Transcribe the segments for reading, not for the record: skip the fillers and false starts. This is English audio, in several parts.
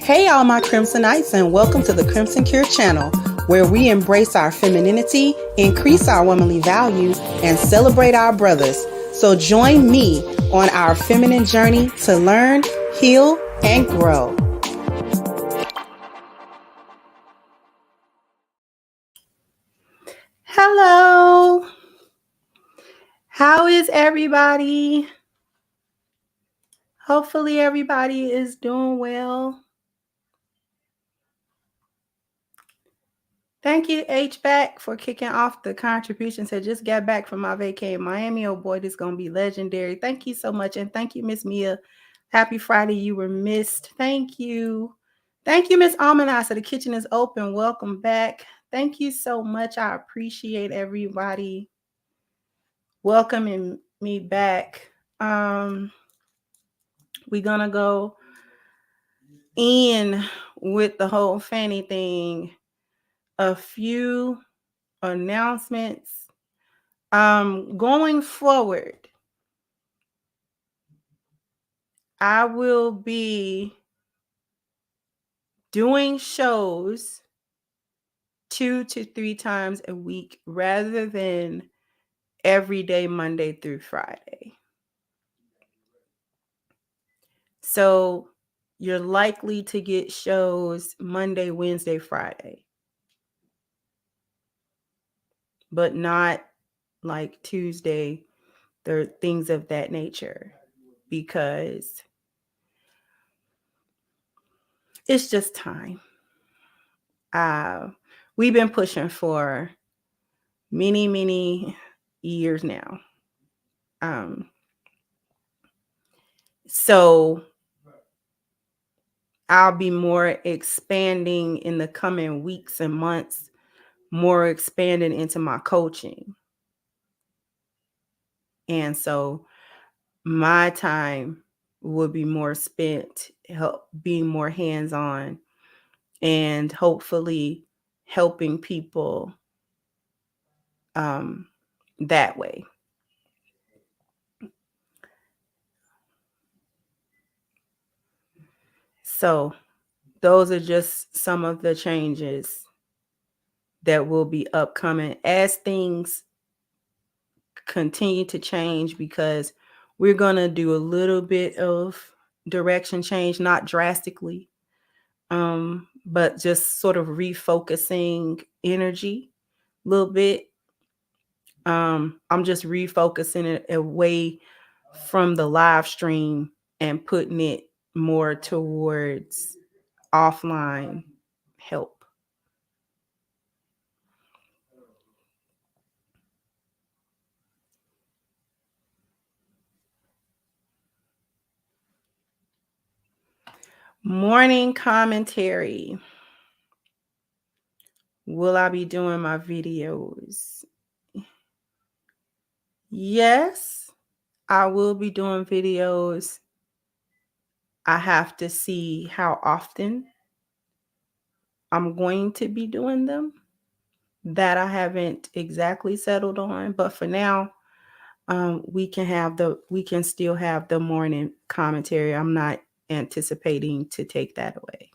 Hey all my Crimsonites, and welcome to the Crimson Cure channel, where we embrace our femininity, increase our womanly value, and celebrate our brothers. So join me on our feminine journey to learn, heal, and grow. Hello. How is everybody? Hopefully everybody is doing well. Thank you, HBAC, for kicking off the contributions. I just got back from my vacay in Miami. Oh boy, this is going to be legendary. Thank you so much. And thank you, Miss Mia. Happy Friday. You were missed. Thank you. Thank you, Miss Almanasa. The kitchen is open. Welcome back. Thank you so much. I appreciate everybody welcoming me back. We're going to go in with the whole Fanny thing. A few announcements. Going forward, I will be doing shows 2 to 3 times a week rather than every day, Monday through Friday. So you're likely to get shows Monday, Wednesday, Friday, but not like Tuesday, things of that nature, because it's just time. We've been pushing for many years now. So I'll be more expanding in the coming weeks and months, more expanding into my coaching. And so my time will be more spent being more hands-on and hopefully helping people that way. So those are just some of the changes that will be upcoming as things continue to change, because we're going to do a little bit of direction change, not drastically, but just sort of refocusing energy a little bit. I'm just refocusing it away from the live stream and putting it more towards offline help. Morning commentary. Will I be doing my videos? Yes, I will be doing videos. I have to see how often I'm going to be doing them. That I haven't exactly settled on, but for now, we can still have the morning commentary. I'm not anticipating to take that away.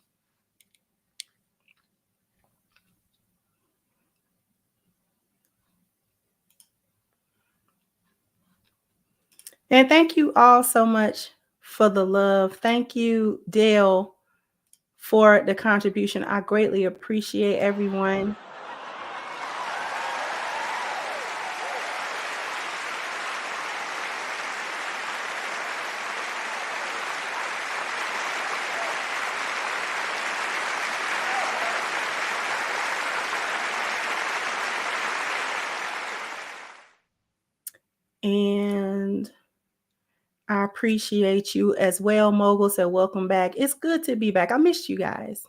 And thank you all so much for the love. Thank you, Dale, for the contribution. I greatly appreciate everyone. And I appreciate you as well. Mogul said, welcome back. It's good to be back. I missed you guys.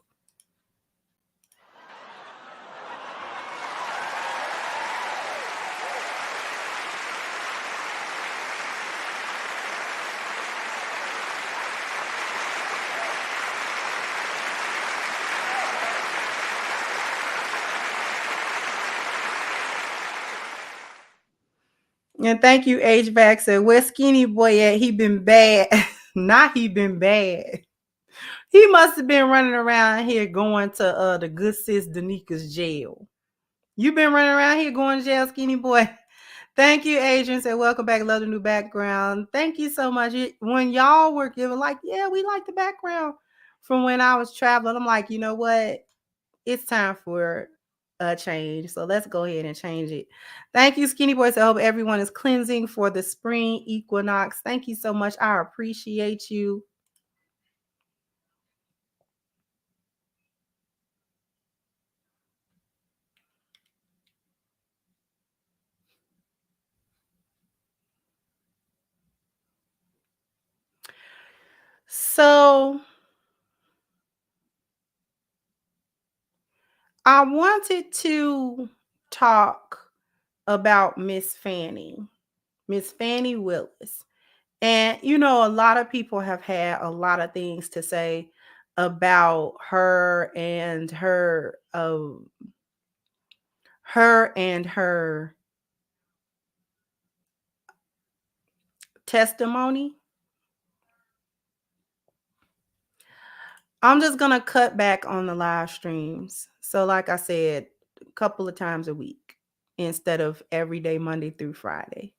And thank you, HVAC said, where Skinny Boy at? He been bad. Not he been bad. He must have been running around here going to the good sis Danika's jail. You been running around here going to jail, Skinny Boy? Thank you, Adrian. Said, welcome back. Love the new background. Thank you so much. When y'all were giving, like, yeah, we like the background from when I was traveling, I'm like, you know what? It's time for a change. So let's go ahead and change it. Thank you, Skinny Boys. I hope everyone is cleansing for the spring equinox. Thank you so much. I appreciate you. So I wanted to talk about Miss Fani Willis. And, you know, a lot of people have had a lot of things to say about her and her testimony. I'm just going to cut back on the live streams. So like I said, a couple of times a week instead of every day, Monday through Friday.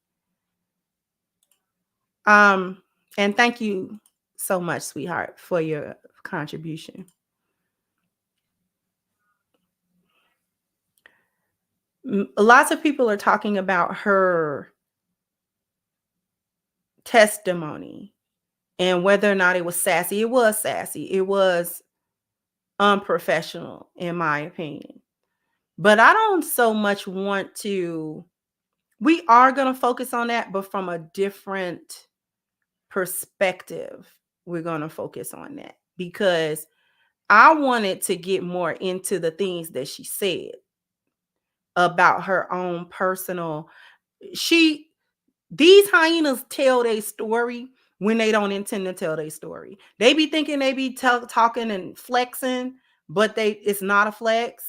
And thank you so much, sweetheart, for your contribution. Lots of people are talking about her testimony and whether or not it was sassy. It was sassy. It was unprofessional, in my opinion. But I don't so much want to. We are going to focus on that, but from a different perspective, we're going to focus on that because I wanted to get more into the things that she said about her own personal. These hyenas tell their story when they don't intend to tell their story. They be thinking they be talking and flexing, but it's not a flex.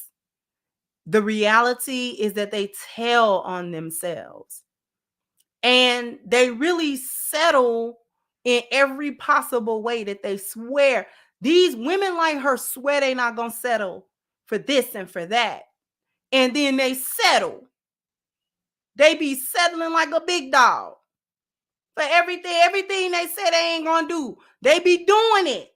The reality is that they tell on themselves. And they really settle in every possible way that they swear. These women like her swear they not going to settle for this and for that. And then they settle. They be settling like a big dog for everything they say they ain't going to do. They be doing it.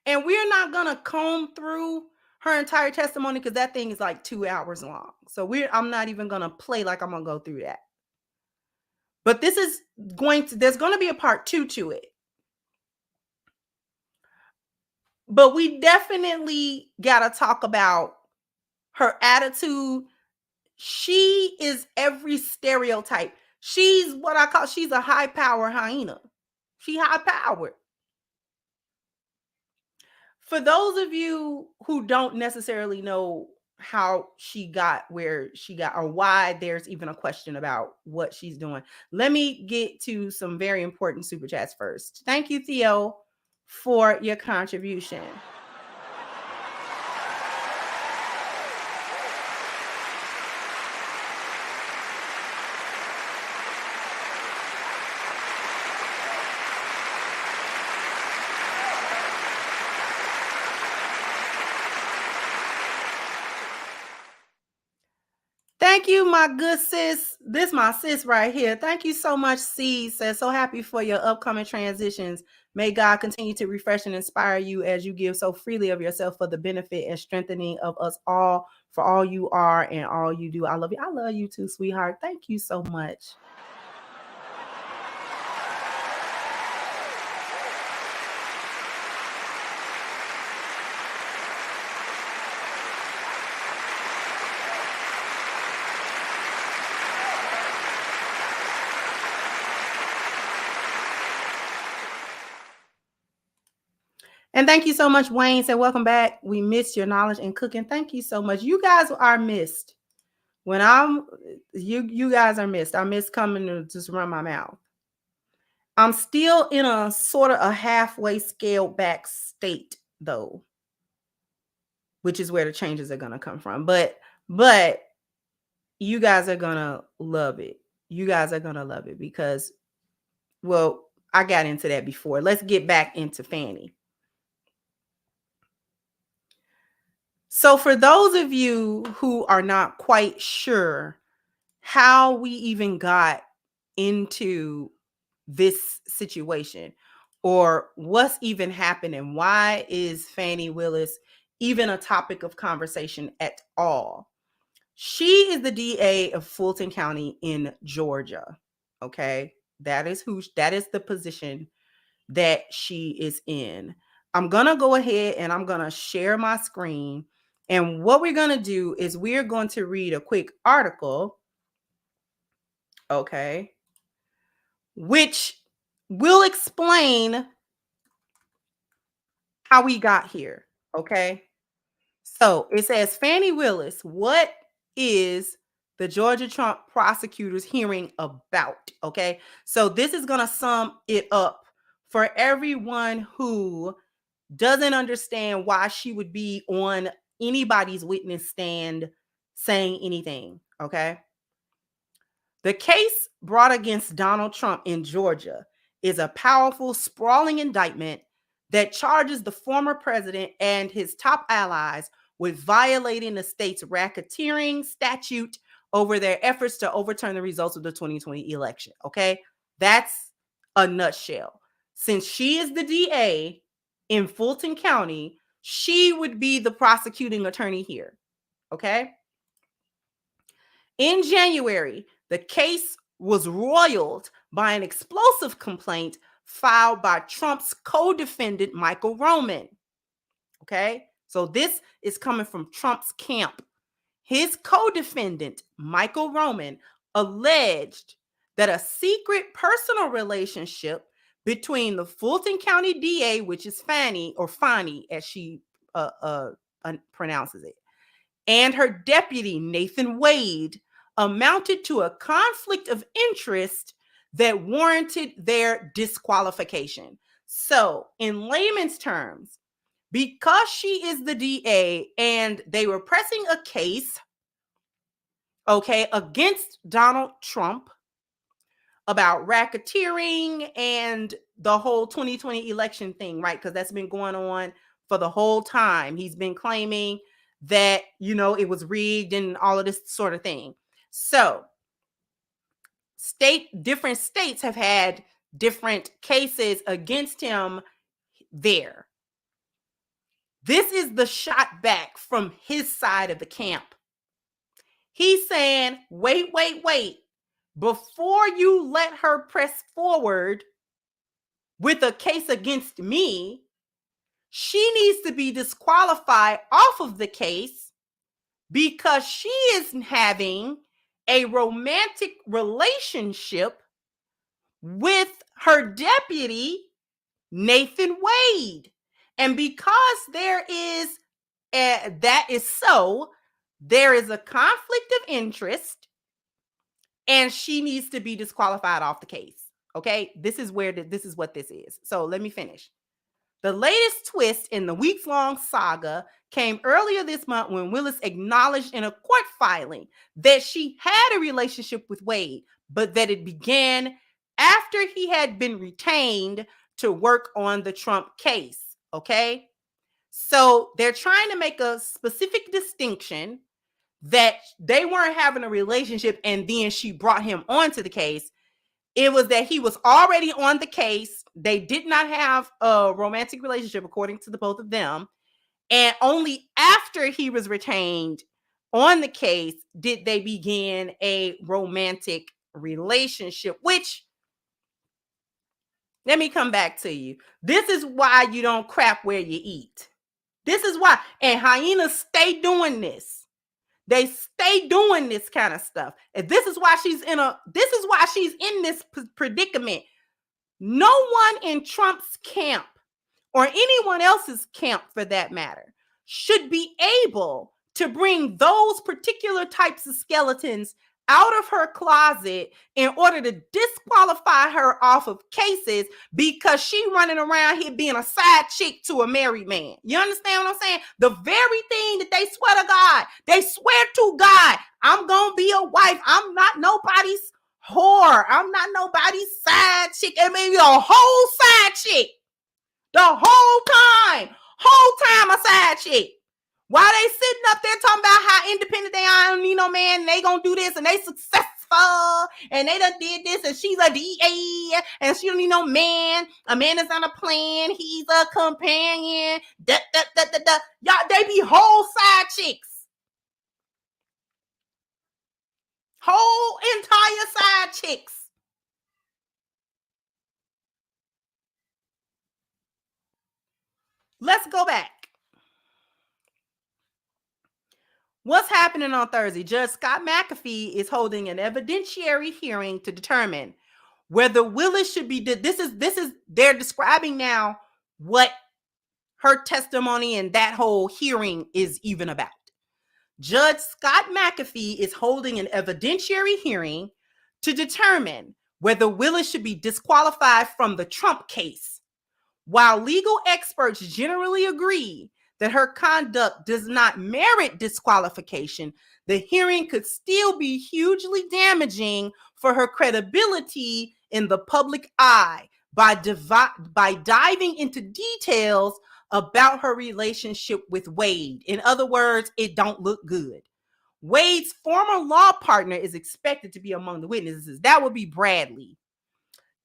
And we're not going to comb through her entire testimony because that thing is like 2 hours long. So I'm not even going to play like I'm going to go through that. But there's going to be a part 2 to it. But we definitely got to talk about her attitude. She is every stereotype. She's she's a high power hyena. She high powered. For those of you who don't necessarily know how she got where she got or why there's even a question about what she's doing, let me get to some very important super chats first. Thank you, Theo, for your contribution. Thank you, my good sis. This is my sis right here. Thank you so much, C. Says, so happy for your upcoming transitions. May God continue to refresh and inspire you as you give so freely of yourself for the benefit and strengthening of us all, for all you are and all you do. I love you. I love you too, sweetheart. Thank you so much. And thank you so much, Wayne. Said, welcome back. We missed your knowledge and cooking. Thank you so much. You guys are missed. When you guys are missed. I miss coming to just run my mouth. I'm still in a sort of a halfway scaled back state, though, which is where the changes are going to come from. But you guys are going to love it. You guys are going to love it because, well, I got into that before. Let's get back into Fani. So for those of you who are not quite sure how we even got into this situation or what's even happening, why is Fani Willis even a topic of conversation at all? She is the DA of Fulton County in Georgia. Okay, that is the position that she is in. I'm gonna go ahead and I'm gonna share my screen. And what we're going to do is we're going to read a quick article, okay, which will explain how we got here, okay? So it says, Fani Willis, what is the Georgia Trump prosecutors hearing about, okay? So this is going to sum it up for everyone who doesn't understand why she would be on anybody's witness stand saying anything, okay? The case brought against Donald Trump in Georgia is a powerful, sprawling indictment that charges the former president and his top allies with violating the state's racketeering statute over their efforts to overturn the results of the 2020 election, okay? That's a nutshell. Since she is the DA in Fulton County, she would be the prosecuting attorney here, okay? In January, the case was roiled by an explosive complaint filed by Trump's co-defendant, Michael Roman. Okay, so this is coming from Trump's camp. His co-defendant, Michael Roman, alleged that a secret personal relationship between the Fulton County DA, which is Fani, or Fani as she pronounces it, and her deputy, Nathan Wade, amounted to a conflict of interest that warranted their disqualification. So, in layman's terms, because she is the DA and they were pressing a case, okay, against Donald Trump about racketeering and the whole 2020 election thing, right? Because that's been going on for the whole time. He's been claiming that, it was rigged and all of this sort of thing. So different states have had different cases against him there. This is the shot back from his side of the camp. He's saying, wait. Before you let her press forward with a case against me, she needs to be disqualified off of the case because she is having a romantic relationship with her deputy, Nathan Wade. And because there is there is a conflict of interest and she needs to be disqualified off the case. Okay, this is what this is. So let me finish. The latest twist in the weeks-long saga came earlier this month when Willis acknowledged in a court filing that she had a relationship with Wade, but that it began after he had been retained to work on the Trump case. Okay, so they're trying to make a specific distinction that they weren't having a relationship and then she brought him onto the case. It was that he was already on the case. They did not have a romantic relationship, according to the both of them. And only after he was retained on the case did they begin a romantic relationship, which, let me come back to you. This is why you don't crap where you eat. This is why. And hyenas stay doing this. They stay doing this kind of stuff. And this is why she's in this predicament. No one in Trump's camp, or anyone else's camp for that matter, should be able to bring those particular types of skeletons out of her closet in order to disqualify her off of cases because she running around here being a side chick to a married man. You understand what I'm saying? The very thing that they swear to God, they swear to God, I'm going to be a wife. I'm not nobody's whore. I'm not nobody's side chick. I mean, the whole side chick. The whole time a side chick. While they sitting up there talking about how independent they are, I don't need no man, and they gonna do this, and they successful, and they done did this, and she's a DA, and she don't need no man. A man is on a plan. He's a companion. Y'all, they be whole side chicks. Whole entire side chicks. Let's go back. What's happening on Thursday? Judge Scott McAfee is holding an evidentiary hearing to determine whether Willis should be. They're describing now what her testimony and that whole hearing is even about. Judge Scott McAfee is holding an evidentiary hearing to determine whether Willis should be disqualified from the Trump case. While legal experts generally agree that her conduct does not merit disqualification, the hearing could still be hugely damaging for her credibility in the public eye by diving into details about her relationship with Wade. In other words, it don't look good. Wade's former law partner is expected to be among the witnesses. That would be Bradley,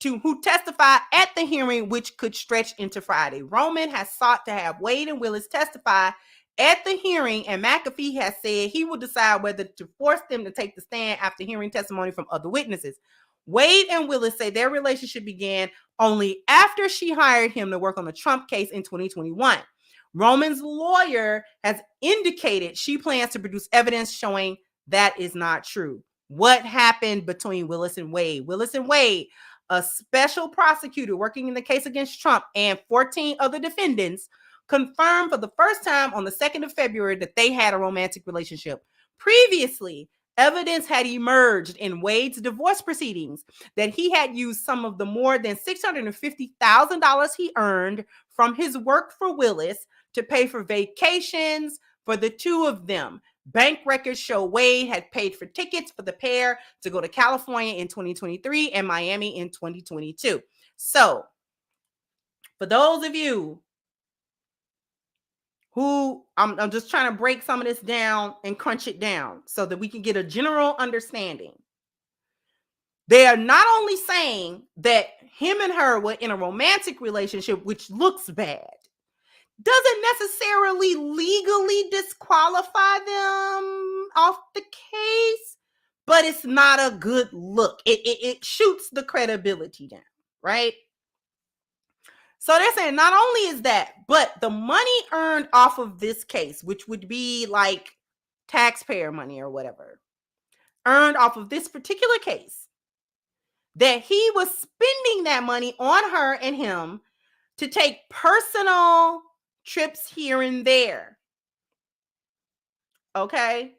who testified at the hearing, which could stretch into Friday. Roman has sought to have Wade and Willis testify at the hearing, and McAfee has said he will decide whether to force them to take the stand after hearing testimony from other witnesses. Wade and Willis say their relationship began only after she hired him to work on the Trump case in 2021. Roman's lawyer has indicated she plans to produce evidence showing that is not true. What happened between Willis and Wade? Willis and Wade, a special prosecutor working in the case against Trump and 14 other defendants, confirmed for the first time on the 2nd of February that they had a romantic relationship. Previously, evidence had emerged in Wade's divorce proceedings that he had used some of the more than $650,000 he earned from his work for Willis to pay for vacations for the two of them. Bank records show Wade had paid for tickets for the pair to go to California in 2023 and Miami in 2022. So, for those of you who, I'm just trying to break some of this down and crunch it down so that we can get a general understanding. They are not only saying that him and her were in a romantic relationship, which looks bad, doesn't necessarily legally disqualify them off the case, but it's not a good look. It shoots the credibility down, right? So they're saying not only is that, but the money earned off of this case, which would be like taxpayer money or whatever, earned off of this particular case, that he was spending that money on her and him to take personal trips here and there. Okay?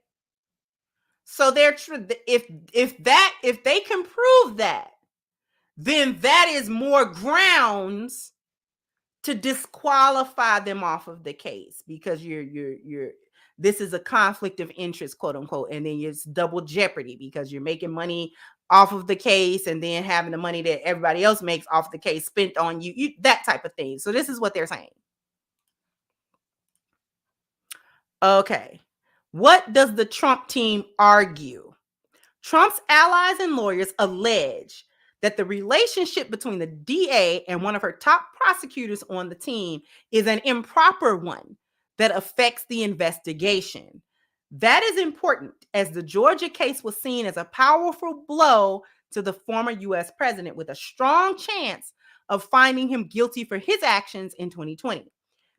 So they're if they can prove that, then that is more grounds to disqualify them off of the case, because you're this is a conflict of interest, quote unquote, and then it's double jeopardy because you're making money off of the case and then having the money that everybody else makes off the case spent on you, that type of thing. So this is what they're saying. Okay. What does the Trump team argue? Trump's allies and lawyers allege that the relationship between the DA and one of her top prosecutors on the team is an improper one that affects the investigation. That is important, as the Georgia case was seen as a powerful blow to the former U.S. president, with a strong chance of finding him guilty for his actions in 2020.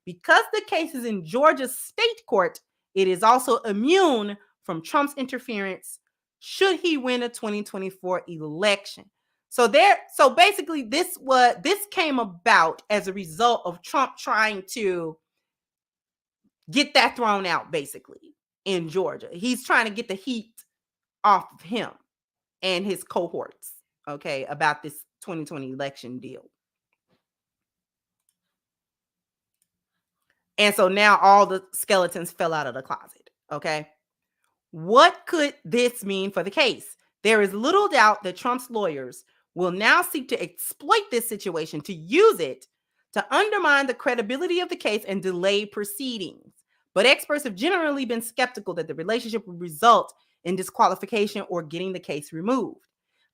Because the case is in Georgia's state court, it is also immune from Trump's interference should he win a 2024 election. So basically this came about as a result of Trump trying to get that thrown out, basically, in Georgia. He's trying to get the heat off of him and his cohorts, okay, about this 2020 election deal. And so now all the skeletons fell out of the closet, okay? What could this mean for the case? There is little doubt that Trump's lawyers will now seek to exploit this situation to use it to undermine the credibility of the case and delay proceedings. But experts have generally been skeptical that the relationship will result in disqualification or getting the case removed.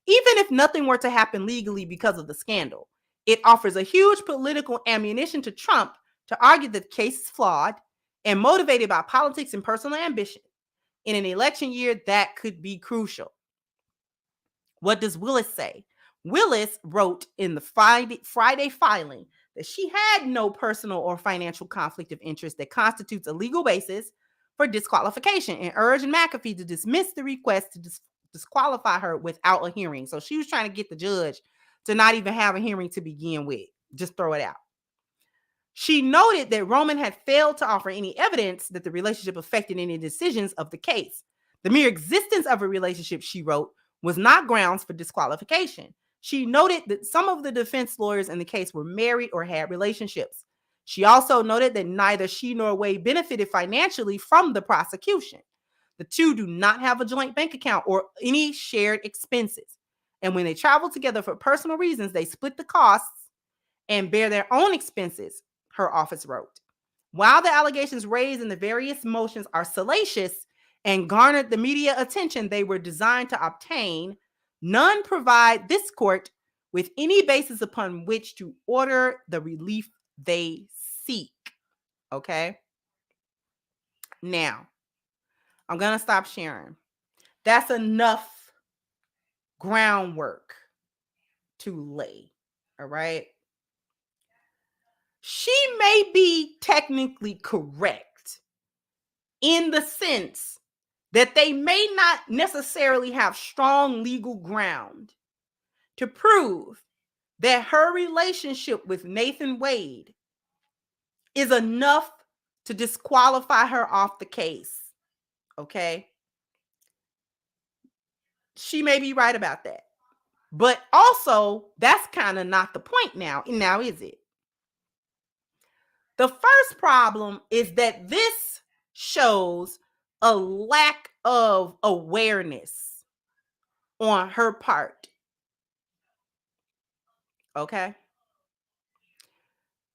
Even if nothing were to happen legally because of the scandal, it offers a huge political ammunition to Trump to argue that the case is flawed and motivated by politics and personal ambition. In an election year, that could be crucial. What does Willis say? Willis wrote in the Friday filing that she had no personal or financial conflict of interest that constitutes a legal basis for disqualification, and urged McAfee to dismiss the request to disqualify her without a hearing. So she was trying to get the judge to not even have a hearing to begin with. Just throw it out. She noted that Roman had failed to offer any evidence that the relationship affected any decisions of the case. The mere existence of a relationship, she wrote, was not grounds for disqualification. She noted that some of the defense lawyers in the case were married or had relationships. She also noted that neither she nor Wade benefited financially from the prosecution. The two do not have a joint bank account or any shared expenses. And when they travel together for personal reasons, they split the costs and bear their own expenses, her office wrote. While the allegations raised in the various motions are salacious and garnered the media attention they were designed to obtain, none provide this court with any basis upon which to order the relief they seek. Okay? Now, I'm going to stop sharing. That's enough groundwork to lay. All right. She may be technically correct in the sense that they may not necessarily have strong legal ground to prove that her relationship with Nathan Wade is enough to disqualify her off the case. Okay? She may be right about that. But also, that's kind of not the point now. Now, is it? The first problem is that this shows a lack of awareness on her part. Okay?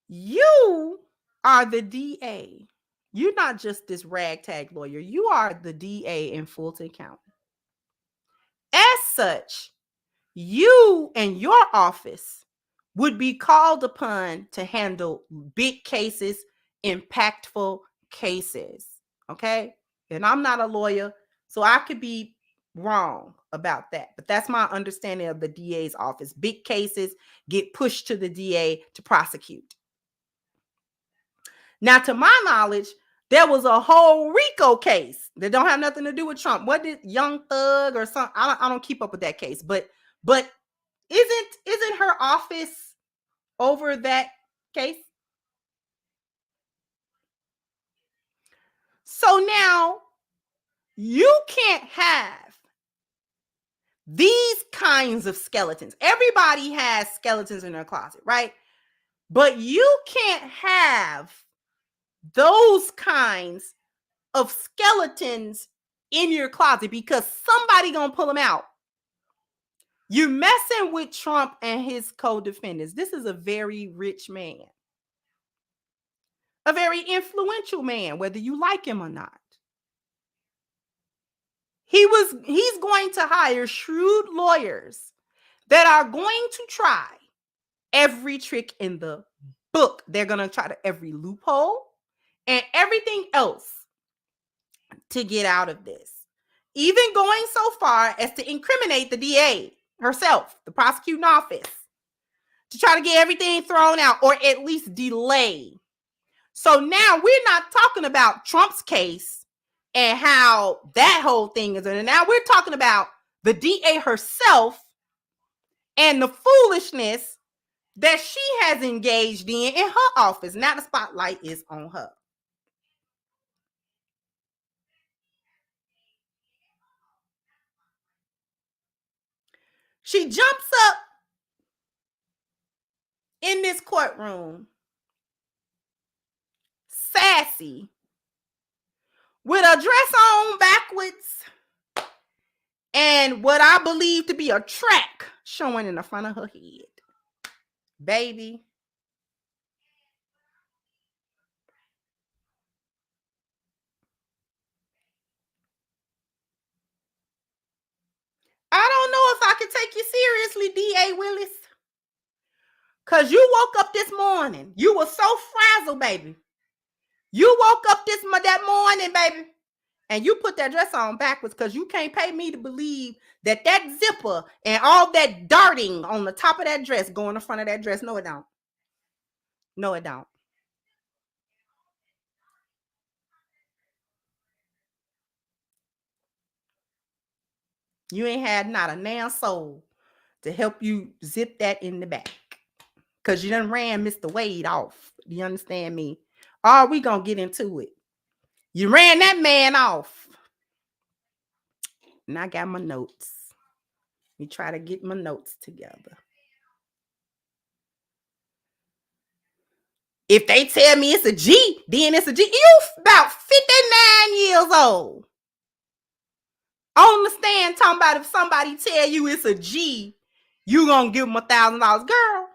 You are the DA. You're not just this ragtag lawyer. You are the DA in Fulton County. As such, you and your office would be called upon to handle big cases, impactful cases. Okay? And I'm not a lawyer, so I could be wrong about that. But that's my understanding of the DA's office. Big cases get pushed to the DA to prosecute. Now, to my knowledge, there was a whole RICO case that don't have nothing to do with Trump. What did Young Thug or something? I don't keep up with that case, but isn't her office over that case? So now you can't have these kinds of skeletons. Everybody has skeletons in their closet, right? But you can't have those kinds of skeletons in your closet because somebody gonna pull them out. You're messing with Trump and his co-defendants. This is a very rich man, a very influential man, whether you like him or not. He's going to hire shrewd lawyers that are going to try every trick in the book. They're going to try to every loophole and everything else to get out of this. Even going so far as to incriminate the DA herself, the prosecuting office, to try to get everything thrown out or at least delay. So now we're not talking about Trump's case and how that whole thing is. And now we're talking about the DA herself and the foolishness that she has engaged in her office. Now the spotlight is on her. She jumps up in this courtroom, sassy, with a dress on backwards and what I believe to be a track showing in the front of her head. Baby. I don't know if I can take you seriously, D.A. Willis. Because you woke up this morning. You were so frazzled, baby. You woke up that morning, baby, and you put that dress on backwards because you can't pay me to believe that zipper and all that darting on the top of that dress go in the front of that dress. No, it don't. No, it don't. You ain't had not a damn soul to help you zip that in the back because you done ran Mr. Wade off. Do you understand me? Oh, we gonna get into it. You ran that man off. And I got my notes. Let me try to get my notes together. If they tell me it's a G, then it's a G. You about 59 years old. On the stand talking about if somebody tell you it's a G, you gonna give them $1,000. Girl.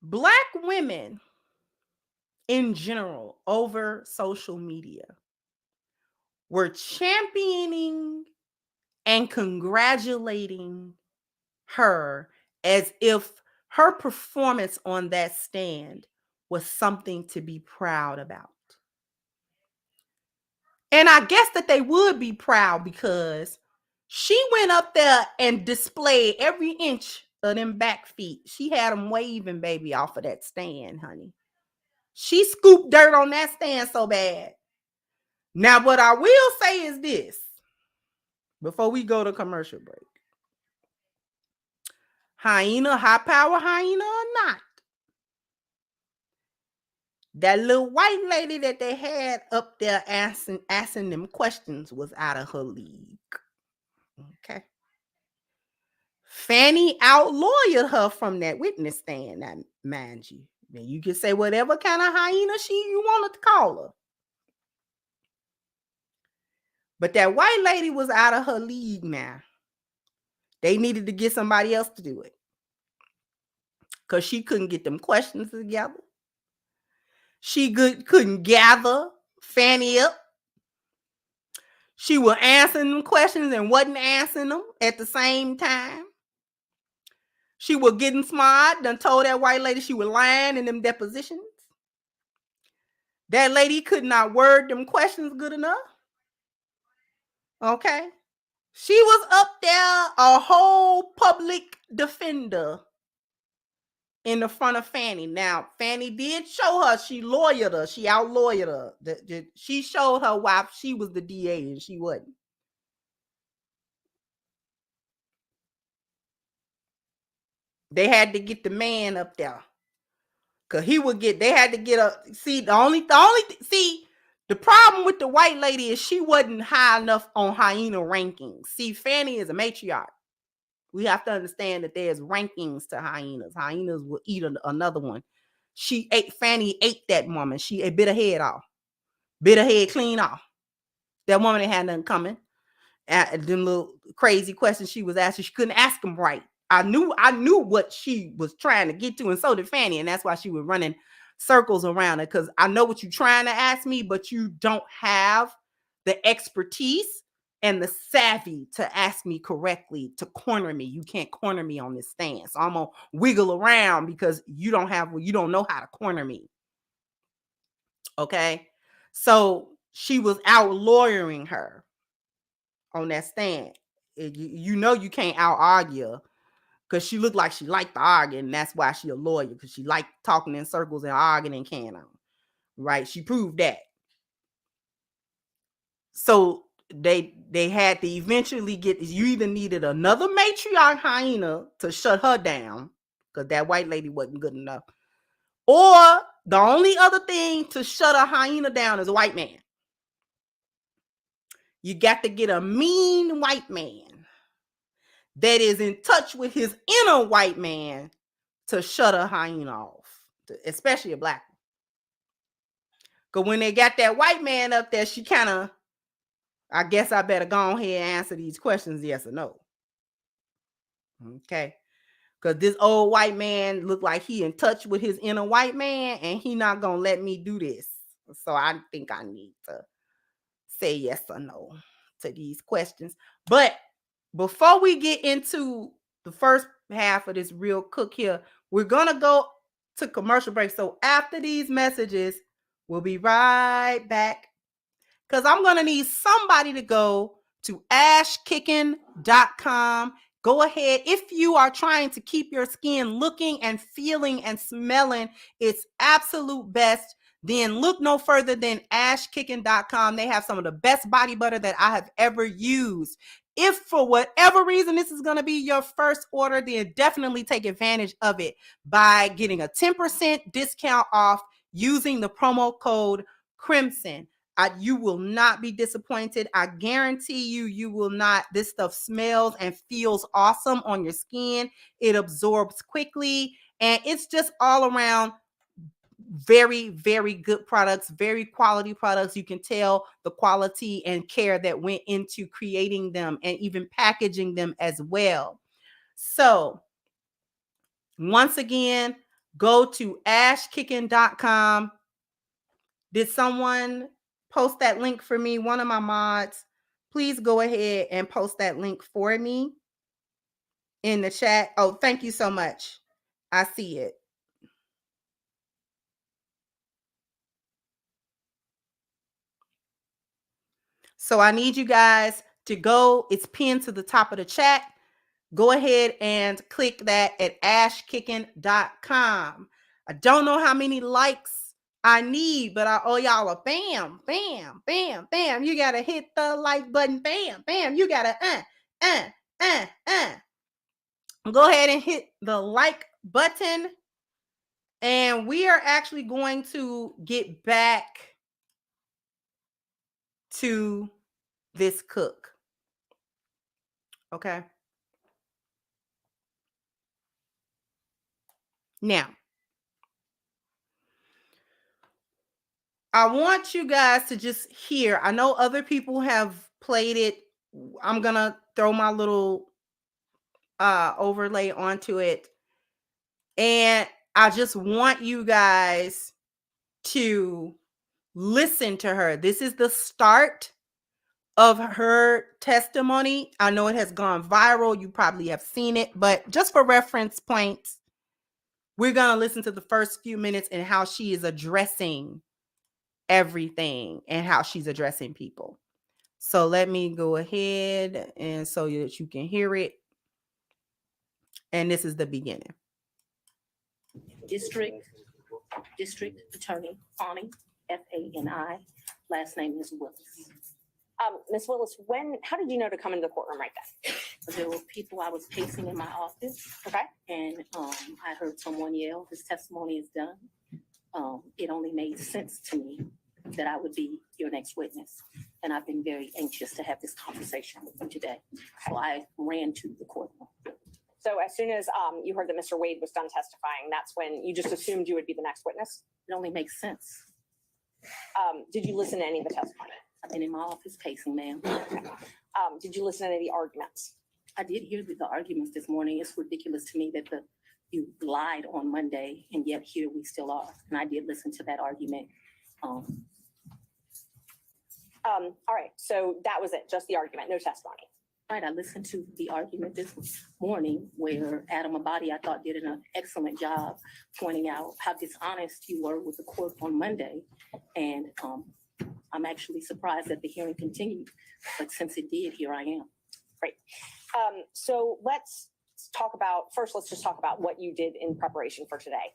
Black women in general over social media were championing and congratulating her as if her performance on that stand was something to be proud about. And I guess that they would be proud because she went up there and displayed every inch of them back feet. She had them waving, baby, off of that stand, honey. She scooped dirt on that stand so bad. Now, what I will say is this before we go to commercial break. Hyena, high power hyena or not, that little white lady that they had up there asking them questions was out of her league. Okay. Fani outlawyered her from that witness stand, now, mind you. Now you can say whatever kind of hyena you wanted to call her. But that white lady was out of her league now. They needed to get somebody else to do it. Because she couldn't get them questions together. She couldn't gather Fani up. She was answering them questions and wasn't answering them at the same time. She was getting smart, done told that white lady she was lying in them depositions. That lady could not word them questions good enough. Okay. She was up there a whole public defender in the front of Fani. Now, Fani did show her, she lawyered her, she outlawyered her. She showed her why she was the DA and she wasn't. They had to get the man up there. Cause they had to get the problem with the white lady is she wasn't high enough on hyena rankings. See, Fani is a matriarch. We have to understand that there's rankings to hyenas. Hyenas will eat another one. Fani ate that woman. She bit her head off. Bit her head clean off. That woman ain't had nothing coming. Them little crazy questions she was asking, she couldn't ask them right. I knew what she was trying to get to, and so did Fani, and that's why she was running circles around it, because I know what you're trying to ask me, but you don't have the expertise and the savvy to ask me correctly, to corner me. You can't corner me on this stand. So I'm gonna wiggle around because you don't know how to corner me. Okay. So she was out lawyering her on that stand. You know you can't out argue because she looked like she liked to argue, and that's why she a lawyer, because she liked talking in circles and arguing and canon. Right? She proved that. So they had to eventually you either needed another matriarch hyena to shut her down, because that white lady wasn't good enough, or the only other thing to shut a hyena down is a white man. You got to get a mean white man that is in touch with his inner white man to shut a hyena off, especially a black one. Because when they got that white man up there, she kind of, I guess I better go ahead and answer these questions, yes or no. Okay. Because this old white man looked like he in touch with his inner white man, and he not going to let me do this. So I think I need to say yes or no to these questions. But before we get into the first half of this real cook here, we're going to go to commercial break. So after these messages, we'll be right back, because I'm going to need somebody to go to ashkicking.com. Go ahead. If you are trying to keep your skin looking and feeling and smelling its absolute best, then look no further than ashkicking.com. They have some of the best body butter that I have ever used. If for whatever reason this is going to be your first order, then definitely take advantage of it by getting a 10% discount off using the promo code Crimson. You will not be disappointed. I guarantee you will not. This stuff smells and feels awesome on your skin. It absorbs quickly, and it's just all around very, very good products, very quality products. You can tell the quality and care that went into creating them and even packaging them as well. So once again, go to ashkicking.com. Did someone post that link for me? One of my mods, please go ahead and post that link for me. in the chat. Oh, thank you so much. I see it. So I need you guys to go. It's pinned to the top of the chat. Go ahead and click that at ashkicking.com. I don't know how many likes I need, but I owe y'all a bam, bam, bam, bam. You got to hit the like button. Bam, bam. You got to Go ahead and hit the like button. And we are actually going to get back to this cook. Okay. Now, I want you guys to just hear. I know other people have played it. I'm going to throw my little overlay onto it. And I just want you guys to listen to her. This is the start of her testimony. I know it has gone viral. You probably have seen it, but just for reference points, we're going to listen to the first few minutes and how she is addressing everything and how she's addressing people. So let me go ahead and so that you can hear it. And this is the beginning. District Attorney Fani, Fani. Last name is Willis. Ms. Willis, how did you know to come into the courtroom right then? There were people I was pacing in my office. Okay. And I heard someone yell, "His testimony is done." It only made sense to me that I would be your next witness. And I've been very anxious to have this conversation with you today. So I ran to the courtroom. So as soon as you heard that Mr. Wade was done testifying, that's when you just assumed you would be the next witness? It only makes sense. Did you listen to any of the testimony? I've been in my office pacing, ma'am. Did you listen to any of the arguments? I did hear the arguments this morning. It's ridiculous to me that you lied on Monday, and yet here we still are. And I did listen to that argument. All right, so that was it, just the argument, no testimony. Right, I listened to the argument this morning where Adam Abadi, I thought, did an excellent job pointing out how dishonest you were with the court on Monday. And I'm actually surprised that the hearing continued, but since it did, here I am. Great. So let's just talk about what you did in preparation for today.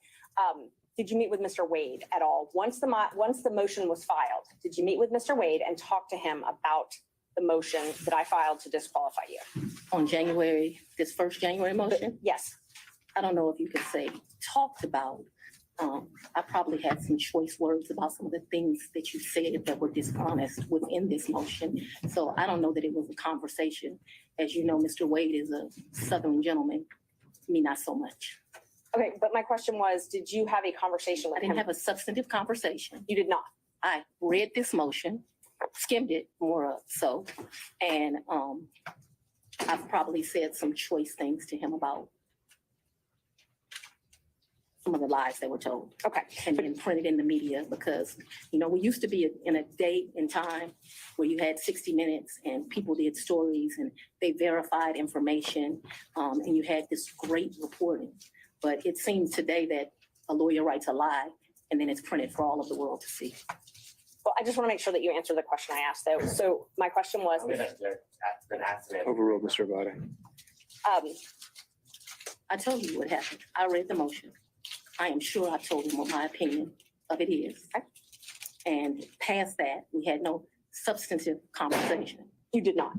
Did you meet with Mr. Wade at all? Once the motion was filed, did you meet with Mr. Wade and talk to him about the motion that I filed to disqualify you? On this first January motion? Yes. I don't know if you could say talked about. I probably had some choice words about some of the things that you said that were dishonest within this motion. So I don't know that it was a conversation. As you know, Mr. Wade is a Southern gentleman. Me, not so much. Okay, but my question was, did you have a conversation with I didn't him? have a substantive conversation. You did not? I read this motion, skimmed it more so, and I've probably said some choice things to him about some of the lies that were told. Okay. And then printed in the media because, we used to be in a day and time where you had 60 Minutes and people did stories and they verified information and you had this great reporting. But it seems today that a lawyer writes a lie and then it's printed for all of the world to see. Well, I just want to make sure that you answer the question I asked, though. So my question was... Overruled, Mr. Abadi. I told you what happened. I read the motion. I am sure I told him what my opinion of it is. Okay. And past that, we had no substantive conversation. You did not?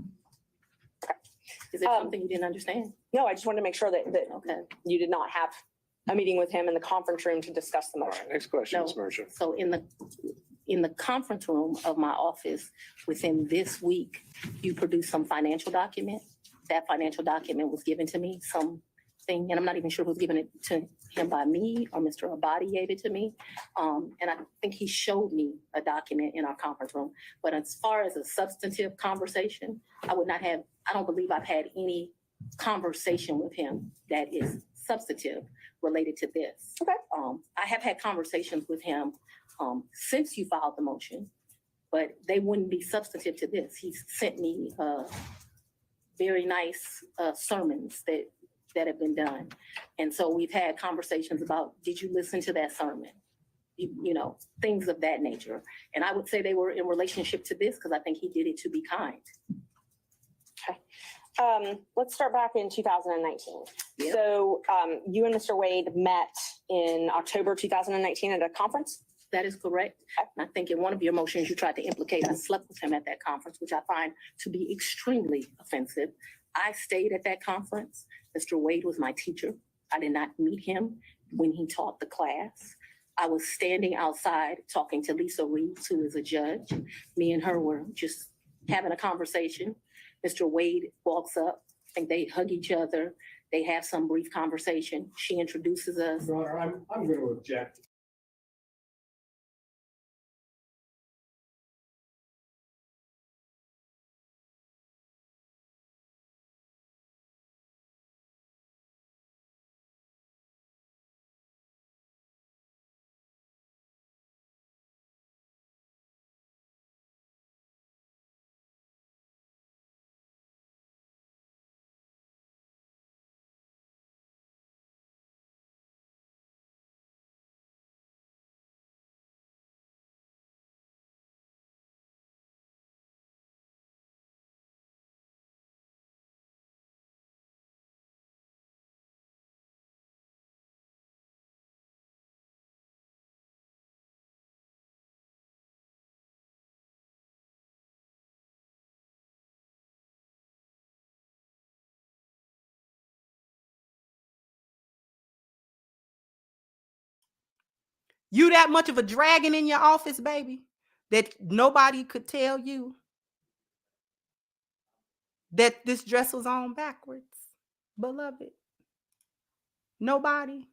Okay. Is there something you didn't understand? No, I just wanted to make sure that Okay. you did not have a meeting with him in the conference room to discuss the All motion. right, next question, No. Ms. Merchant. So in the conference room of my office within this week, you produced some financial document. That financial document was given to me, something, and I'm not even sure who's given it to him by me or Mr. Abadi gave it to me. And I think he showed me a document in our conference room. But as far as a substantive conversation, I don't believe I've had any conversation with him that is substantive related to this. Okay. I have had conversations with him since you filed the motion, but they wouldn't be substantive to this. He sent me very nice sermons that that have been done. And so we've had conversations about, did you listen to that sermon? You know, things of that nature. And I would say they were in relationship to this because I think he did it to be kind. Let's start back in 2019. Yep. So you and Mr. Wade met in October 2019 at a conference? That is correct. And I think in one of your motions, you tried to implicate I slept with him at that conference, which I find to be extremely offensive. I stayed at that conference. Mr. Wade was my teacher. I did not meet him when he taught the class. I was standing outside talking to Lisa Reeves, who is a judge. Me and her were just having a conversation. Mr. Wade walks up. I think they hug each other. They have some brief conversation. She introduces us. Your Honor, I'm going to object. You that much of a dragon in your office, baby, that nobody could tell you that this dress was on backwards, beloved? Nobody.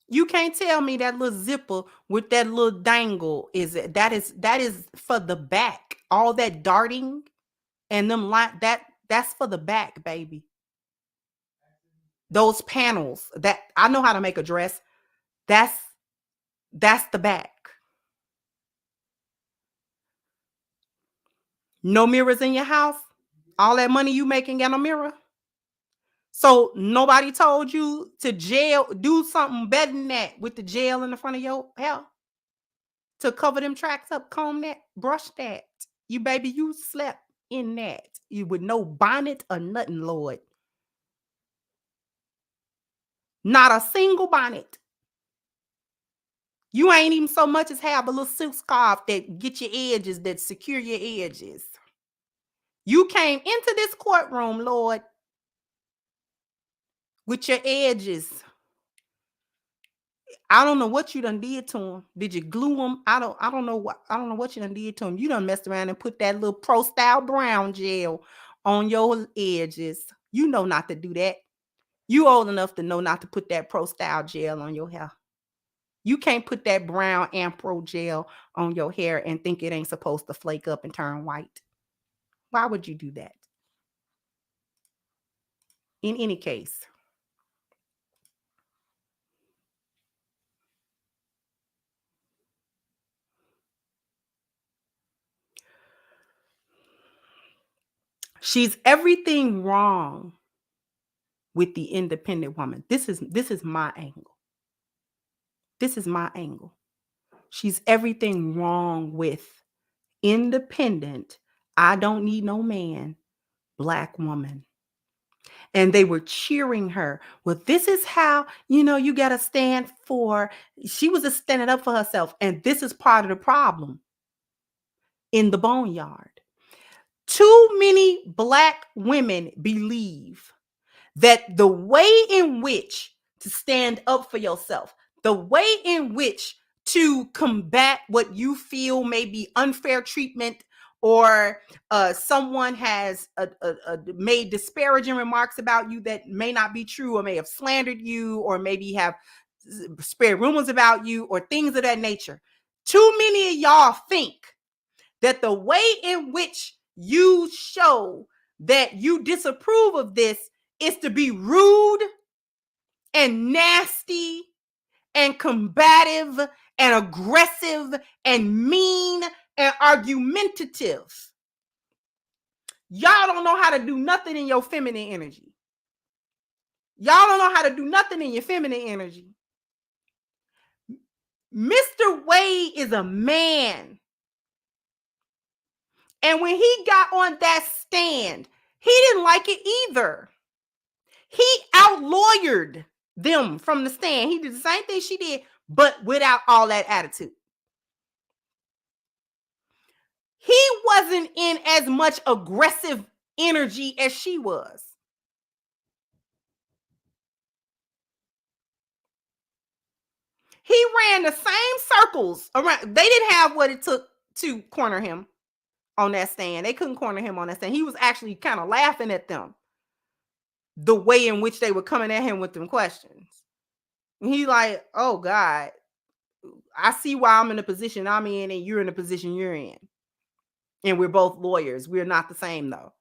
You can't tell me that little zipper with that little dangle that is for the back. All that darting and them that's for the back, baby. Those panels that I know how to make a dress. That's the back. No mirrors in your house. All that money you making got a mirror. So nobody told you to do something better than that with the gel in the front of your hair to cover them tracks up, comb that, brush that. You slept in that. You with no bonnet or nothing, Lord. Not a single bonnet. You ain't even so much as have a little silk scarf that get your edges, that secure your edges. You came into this courtroom, Lord, with your edges. I don't know what you done did to them. Did you glue them? I don't know what you done did to them. You done messed around and put that little Pro Style brown gel on your edges. You know not to do that. You old enough to know not to put that Pro Style gel on your hair. You can't put that brown Ampro gel on your hair and think it ain't supposed to flake up and turn white. Why would you do that? In any case, she's everything wrong with the independent woman. This is my angle. This is my angle. She's everything wrong with independent, I don't need no man, Black woman. And they were cheering her. Well, this is how, you got to stand for. She was just standing up for herself. And this is part of the problem in the boneyard. Too many Black women believe that the way in which to stand up for yourself, the way in which to combat what you feel may be unfair treatment, or someone has made disparaging remarks about you that may not be true, or may have slandered you, or maybe have spread rumors about you, or things of that nature. Too many of y'all think that the way in which you show that you disapprove of this is to be rude and nasty and combative and aggressive and mean and argumentative. Y'all don't know how to do nothing in your feminine energy. Y'all don't know how to do nothing in your feminine energy. Mr. Wade is a man. And when he got on that stand, he didn't like it either. He out-lawyered them from the stand. He did the same thing she did, but without all that attitude. He wasn't in as much aggressive energy as she was. He ran the same circles around. They didn't have what it took to corner him on that stand. They couldn't corner him on that stand. He was actually kind of laughing at them, the way in which they were coming at him with them questions. And he like, oh God, I see why I'm in the position I'm in and you're in the position you're in. And we're both lawyers. We're not the same though.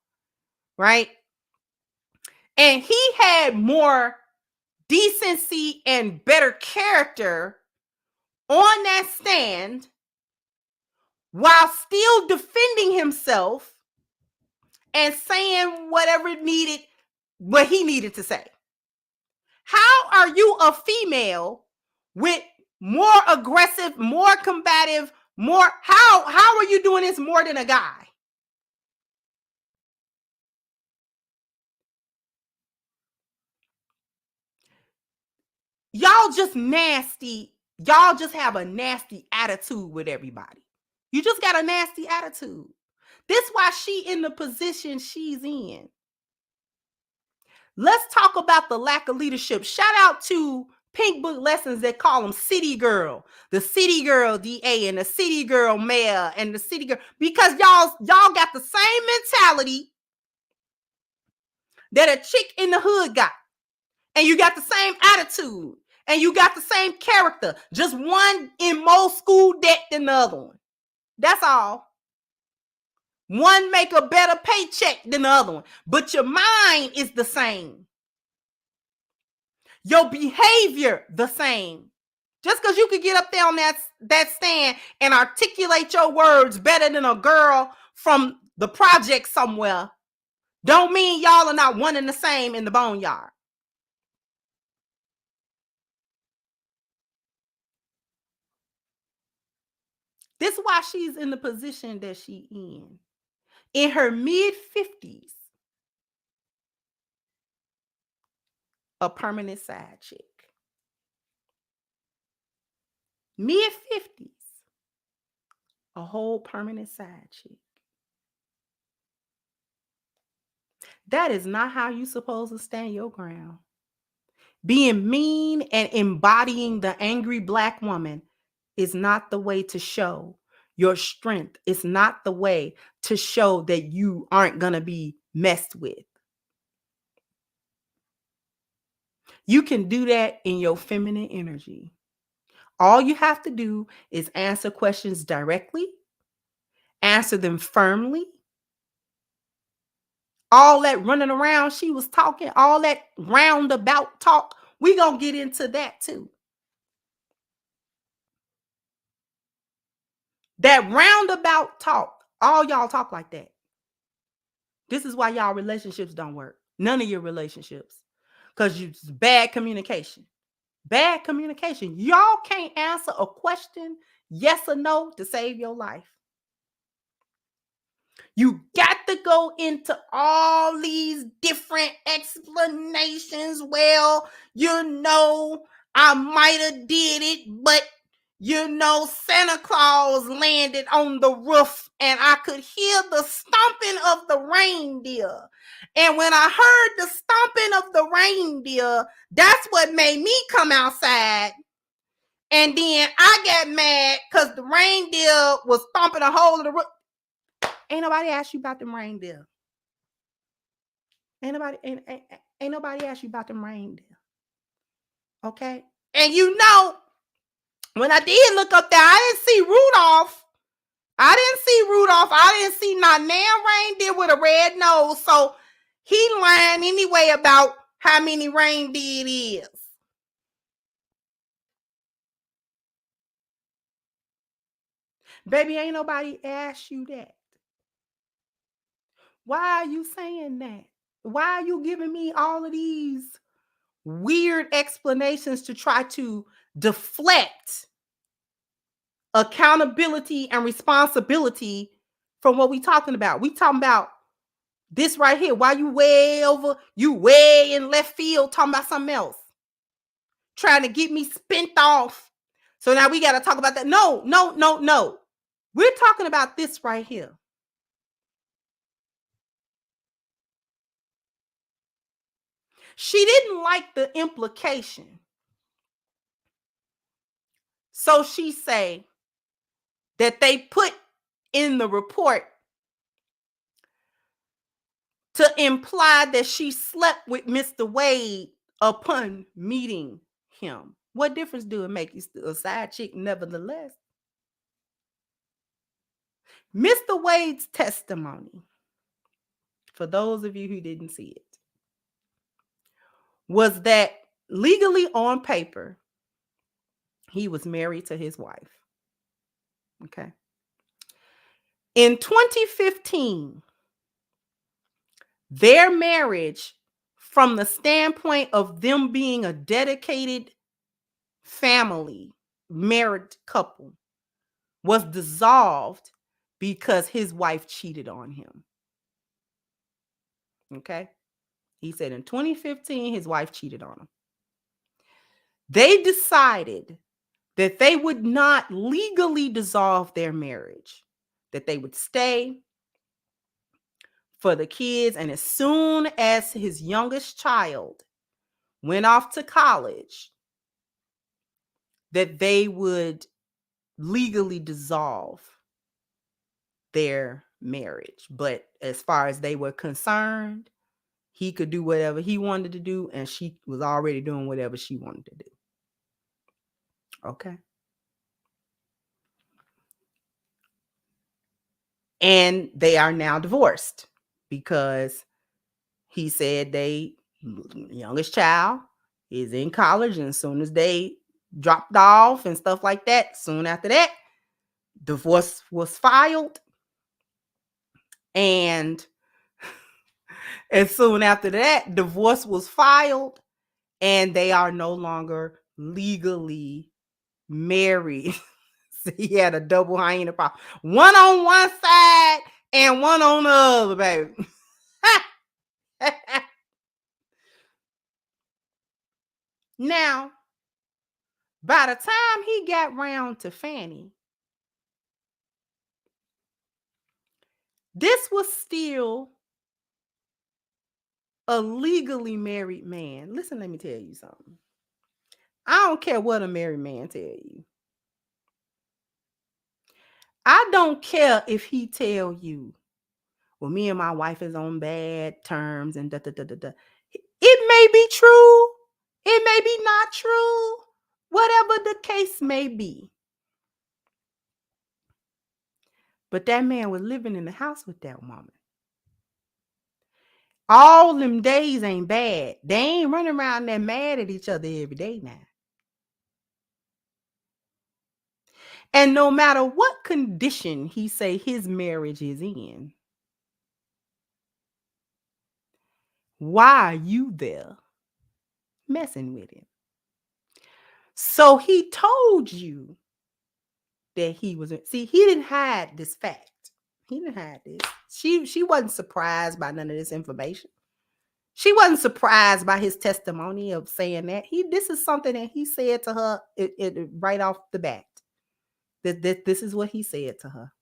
Right? And he had more decency and better character on that stand while still defending himself and saying whatever needed, what he needed to say. How are you a female with more aggressive, more combative, more, how are you doing this more than a guy? Y'all just nasty. Y'all just have a nasty attitude with everybody. You just got a nasty attitude. This why she in the position she's in. Let's talk about the lack of leadership. Shout out to Pink Book Lessons that call them City Girl, the City Girl DA and the City Girl Mayor and the City Girl, because y'all got the same mentality that a chick in the hood got. And you got the same attitude. And you got the same character. Just one in more school debt than the other one. That's all. One make a better paycheck than the other one. But your mind is the same. Your behavior the same. Just because you could get up there on that stand and articulate your words better than a girl from the project somewhere, don't mean y'all are not one and the same in the boneyard. This is why she's in the position that she in. In her mid-50s, a permanent side chick. Mid-50s, a whole permanent side chick. That is not how you're supposed to stand your ground. Being mean and embodying the angry Black woman is not the way to show your strength. It's not the way to show that you aren't going to be messed with. You can do that in your feminine energy. All you have to do is answer questions directly, answer them firmly. All that running around she was talking, all that roundabout talk, we're going to get into that too. That roundabout talk, all y'all talk like that. This is why y'all relationships don't work. None of your relationships. Because it's bad communication. Bad communication. Y'all can't answer a question, yes or no, to save your life. You got to go into all these different explanations. Well, I might have did it, but Santa Claus landed on the roof and I could hear the stomping of the reindeer. And when I heard the stomping of the reindeer, that's what made me come outside. And then I got mad because the reindeer was stomping a hole in the roof. Ain't nobody asked you about them reindeer. Ain't nobody asked you about them reindeer. Okay? And when I did look up there, I didn't see Rudolph. I didn't see not damn reindeer with a red nose. So he lying anyway about how many reindeer it is. Baby, ain't nobody asked you that. Why are you saying that? Why are you giving me all of these weird explanations to try to deflect accountability and responsibility from what we talking about? We talking about this right here. Why you way in left field talking about something else? Trying to get me spent off. So now we got to talk about that. No. We're talking about this right here. She didn't like the implication. So she say that they put in the report to imply that she slept with Mr. Wade upon meeting him. What difference do it make? You still a side chick nevertheless. Mr. Wade's testimony, for those of you who didn't see it, was that legally on paper, he was married to his wife. Okay. In 2015, their marriage, from the standpoint of them being a dedicated family, married couple, was dissolved because his wife cheated on him. Okay. He said in 2015, his wife cheated on him. They decided that they would not legally dissolve their marriage, that they would stay for the kids. And as soon as his youngest child went off to college, that they would legally dissolve their marriage. But as far as they were concerned, he could do whatever he wanted to do, and she was already doing whatever she wanted to do. Okay. And they are now divorced because he said youngest child is in college, and as soon as they dropped off and stuff like that, soon after that, divorce was filed. And as soon after that, divorce was filed, and they are no longer legally married. So he had a double hyena problem. One on one side and one on the other, baby. Now, by the time he got round to Fani, this was still a legally married man. Listen, let me tell you something. I don't care what a married man tell you. I don't care if he tell you, well, me and my wife is on bad terms and da da da da da. It may be true. It may be not true. Whatever the case may be. But that man was living in the house with that woman. All them days ain't bad. They ain't running around there mad at each other every day now. And no matter what condition he say his marriage is in, why are you there messing with him? So he told you that he was, see, he didn't hide this fact. He didn't hide this. She wasn't surprised by none of this information. She wasn't surprised by his testimony of saying that. This is something that he said to her right off the bat. That this is what he said to her.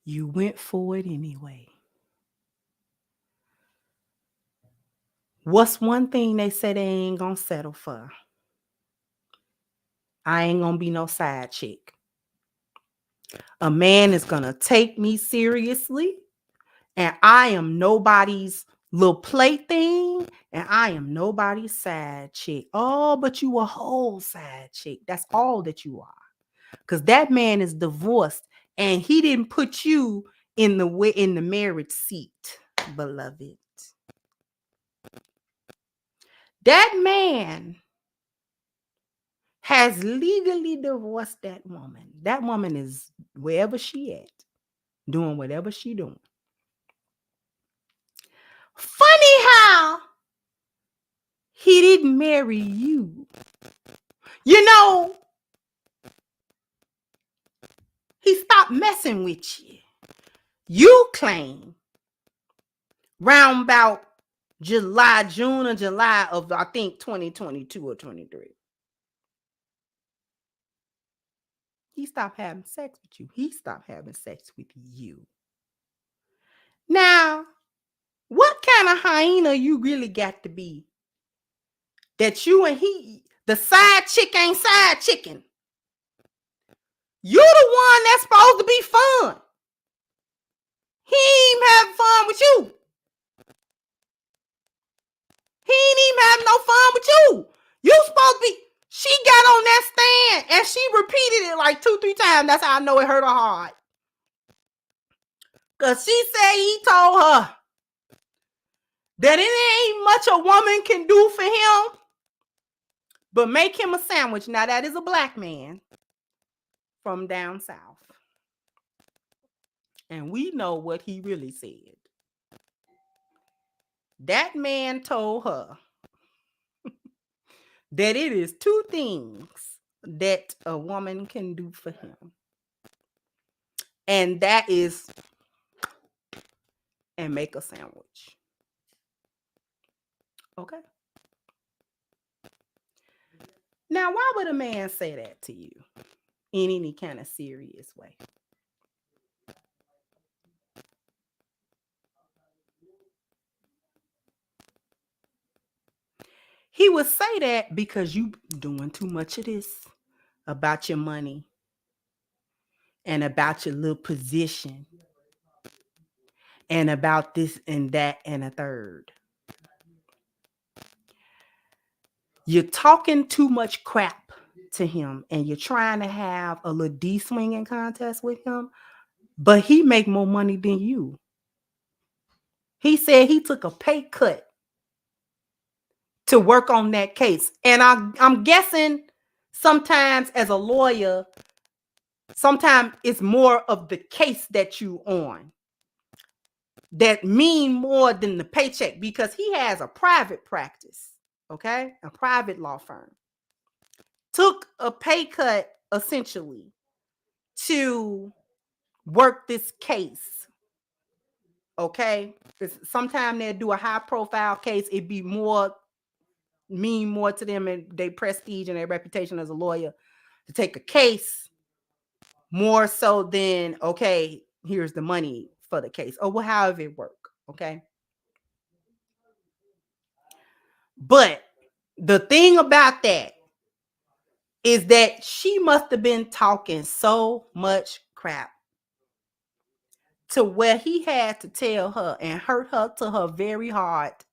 You went for it anyway. What's one thing they say they ain't gonna settle for? I ain't gonna be no side chick. A man is gonna take me seriously, and I am nobody's little plaything, and I am nobody's side chick. Oh, but you a whole side chick. That's all that you are. Because that man is divorced, and he didn't put you in the marriage seat, beloved. That man has legally divorced that woman. That woman is wherever she at, doing whatever she doing. Funny how he didn't marry you. You know, he stopped messing with you. You claim round about June or July of, I think, 2022 or 23. He stopped having sex with you. He stopped having sex with you. Now, what kind of hyena you really got to be that you and he, the side chick ain't side chicken? You the one that's supposed to be fun. He ain't even having fun with you. He ain't even having no fun with you. You supposed to be. She got on that stand and she repeated it like 2-3 times. That's how I know it hurt her hard. Because she said he told her that it ain't much a woman can do for him but make him a sandwich. Now, that is a black man from down south. And we know what he really said. That man told her that it is 2 things that a woman can do for him. And that is and make a sandwich. Okay? Now, why would a man say that to you in any kind of serious way? He would say that because you doing too much of this about your money and about your little position and about this and that and a third. You're talking too much crap to him and you're trying to have a little D-swinging contest with him, but he make more money than you. He said he took a pay cut to work on that case. And I'm guessing sometimes as a lawyer, sometimes it's more of the case that you on that mean more than the paycheck, because he has a private practice, okay? A private law firm. Took a pay cut essentially to work this case, okay? Sometimes they'll do a high profile case. It'd be mean more to them and their prestige and their reputation as a lawyer to take a case more so than, okay, here's the money for the case, or well, however it work, okay? But the thing about that is that she must have been talking so much crap to where he had to tell her and hurt her to her very heart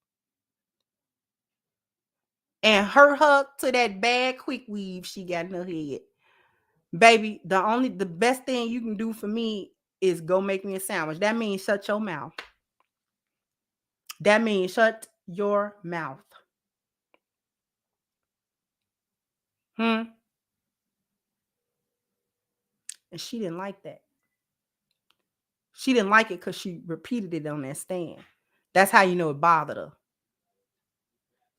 and hurt her to that bad quick weave she got in her head. Baby, the best thing you can do for me is go make me a sandwich. That means shut your mouth. That means shut your mouth. And she didn't like that. She didn't like it because she repeated it on that stand. That's how you know it bothered her.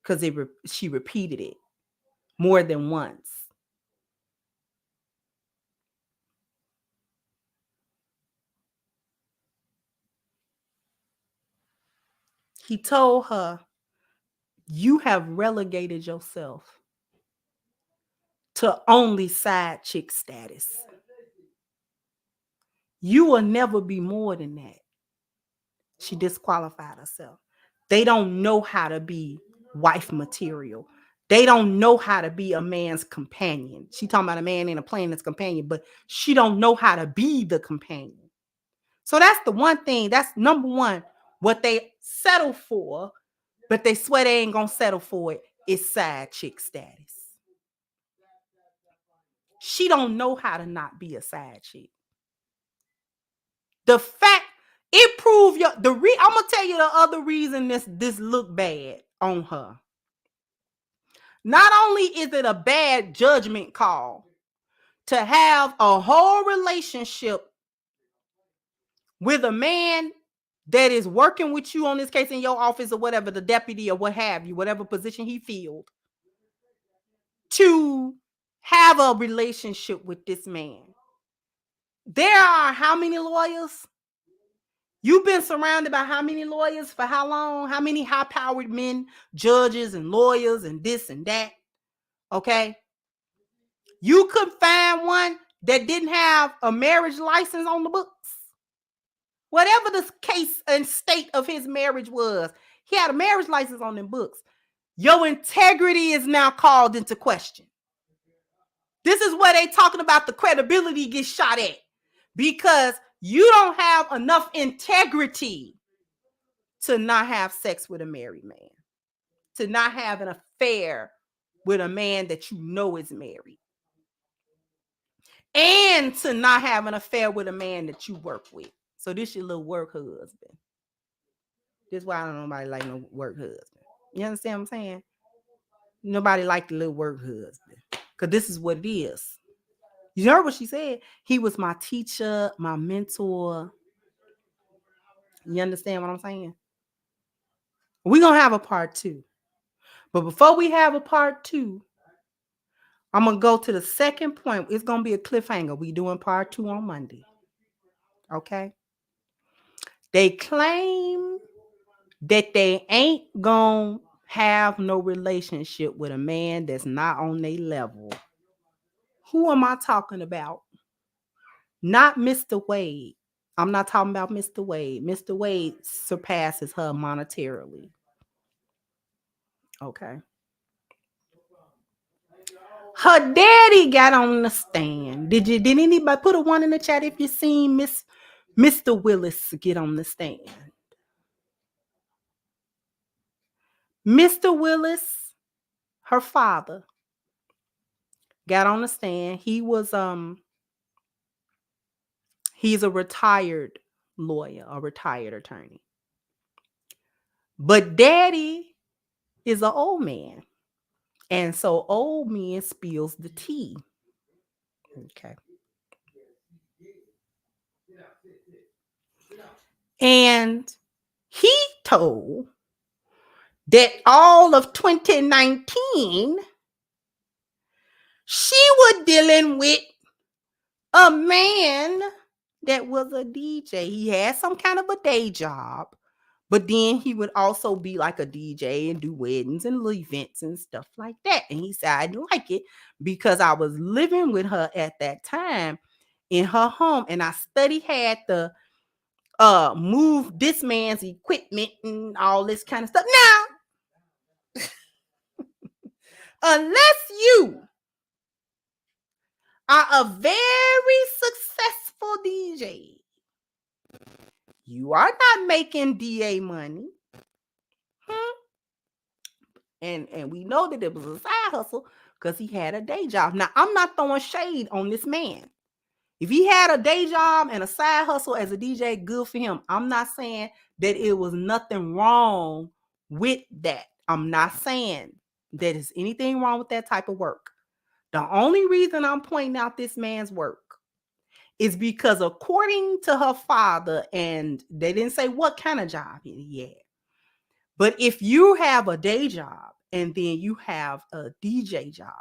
Because she repeated it more than once. He told her, you have relegated yourself to only side chick status. You will never be more than that. She disqualified herself. They don't know how to be wife material. They don't know how to be a man's companion. She talking about a man ain't a playing his companion, but she don't know how to be the companion. So that's the one thing. That's number one. What they settle for, but they swear they ain't gonna settle for it, is side chick status. She don't know how to not be a side chick. The fact it proved I'm gonna tell you the other reason this look bad on her. Not only is it a bad judgment call to have a whole relationship with a man that is working with you on this case in your office or whatever, the deputy or what have you, whatever position he filled, to have a relationship with this man. There are how many lawyers? You've been surrounded by how many lawyers for how long? How many high-powered men, judges and lawyers and this and that? Okay. You could find one that didn't have a marriage license on the books. Whatever the case and state of his marriage was, he had a marriage license on them books. Your integrity is now called into question. This is where they talking about the credibility gets shot at, because you don't have enough integrity to not have sex with a married man, to not have an affair with a man that you know is married, and to not have an affair with a man that you work with. So this your little work husband. This is why I don't know nobody like no work husband. You understand what I'm saying? Nobody like the little work husband, because this is what it is. You heard what she said? He was my teacher, my mentor. You understand what I'm saying? We're going to have a part 2. But before we have a part 2, I'm going to go to the second point. It's going to be a cliffhanger. We doing part 2 on Monday. Okay? They claim that they ain't going to have no relationship with a man that's not on their level. Who am I talking about? Not Mr. Wade. I'm not talking about Mr. Wade. Mr. Wade surpasses her monetarily. Okay. Her daddy got on the stand. Did anybody put a 1 in the chat if you seen Mr. Willis get on the stand? Mr. Willis, her father, got on the stand. He was he's a retired lawyer, a retired attorney. But daddy is an old man. And so old man spills the tea. Okay. And he told that all of 2019, she was dealing with a man that was a DJ. He had some kind of a day job, but then he would also be like a DJ and do weddings and little events and stuff like that. And he said, I didn't like it because I was living with her at that time in her home, and I had to move this man's equipment and all this kind of stuff. Now, unless you are a very successful DJ, you are not making DA money. And we know that it was a side hustle because he had a day job. Now, I'm not throwing shade on this man. If he had a day job and a side hustle as a DJ, good for him. I'm not saying that it was nothing wrong with that. I'm not saying that there's anything wrong with that type of work. The only reason I'm pointing out this man's work is because according to her father, and they didn't say what kind of job he had, but if you have a day job and then you have a DJ job,